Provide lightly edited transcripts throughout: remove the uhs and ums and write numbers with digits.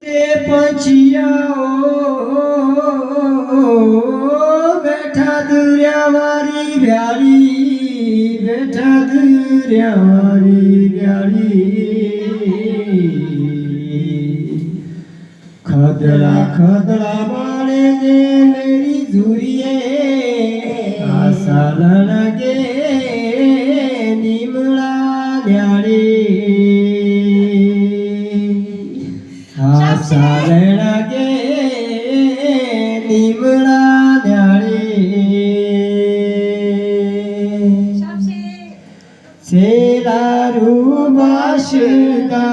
पछिया बैठा दुर्यावारी ब्याली बैठा दुर्यावारी ब्याली खदड़ा खदड़ा बाड़े दे मेरी झुरिए आशा लगे निमड़ा न्याड़ी आशा लगे निमड़ा सेलारू बाशुदा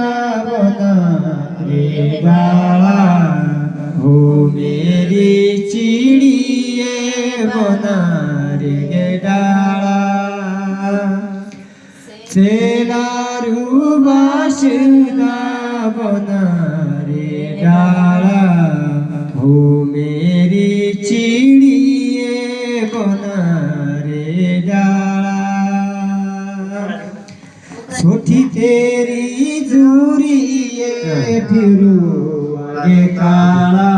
बना रे डाला हो मेरी चिड़िए बना रे डाला सेलारू बाशुदा बना रे डाला हो मेरी चिड़िए बना रे डाला छोटी तेरी झुरिए फिरू आगे काला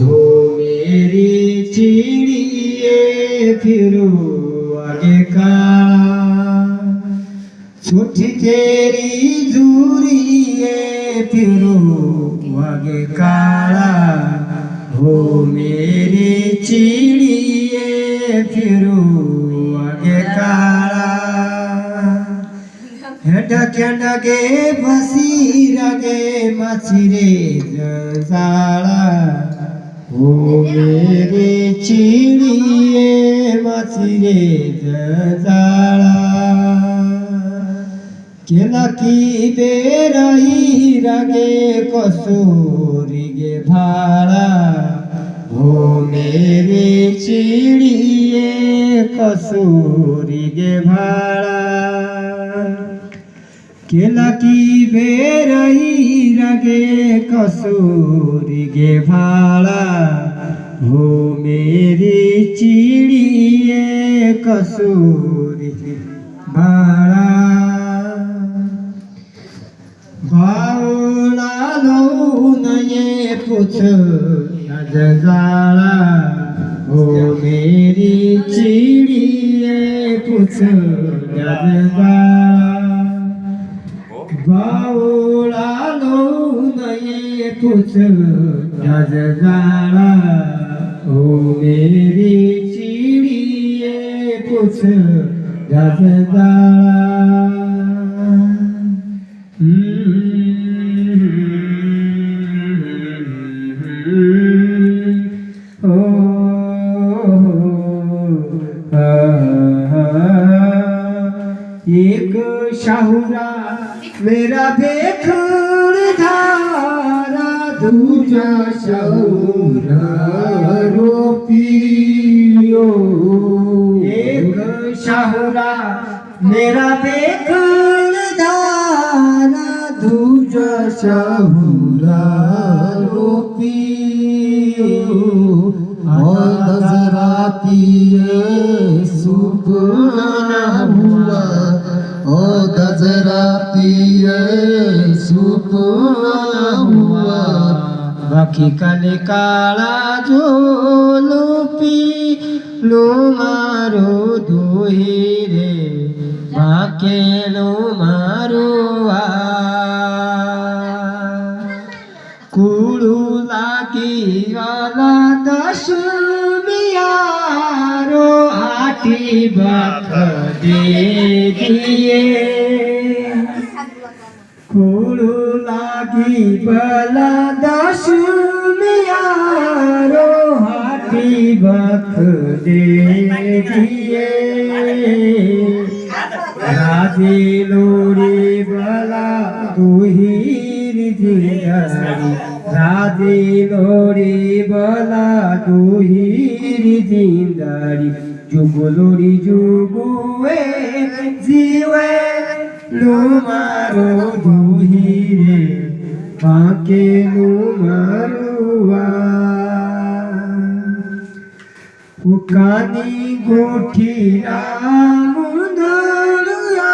हो मेरी चिड़िए फिरू आगे काला छोटी तेरी झुरिए फिरू आगे काला हो मेरी चिड़िए फिरू आगे काला डके डके फसी रगे मछरे जसाला हो मेरे चिड़िए मछरे जसाला केला की बेरही रगे कसूरी गे भाड़ा हो मेरे चिड़िए कसूरी गे भाड़ा केला की बेरही रगे कसूरी गे भाड़ा हो मेरी चिड़िए कसूरी भाड़ा बावला लो नये पूछ जाला हो मेरी चिड़िए पूछ जाला बावला लो नये पूछ जाला हो मेरी चिड़िए पूछ जाला एक शाहुरा मेरा भेखड़ धारा दूजा शाहुरा रोपियो एक शाहुरा मेरा भेखड़ धारा दूजा शाहुरा रोपियो नजरा पिए सुपना हुआ ओ गजरा पिए सुपना हुआ बाकी काले काला जो लुपी लो मारो दोही रे बाके लो मारो कुड़ू लागी वाला दशमियारो आटी बात दे दिए कुड़ू लागी वाला दशमियारो आटी बात दे दिए राजी लोरी वाला तुहीर जिंदारी राजी लोरी वाला तुहीर जिंदारी जुगलोरी जुगुए जीवे लो मारो दुहीरे पाके लो मारुआ उकानी गोठी मुंदड़िया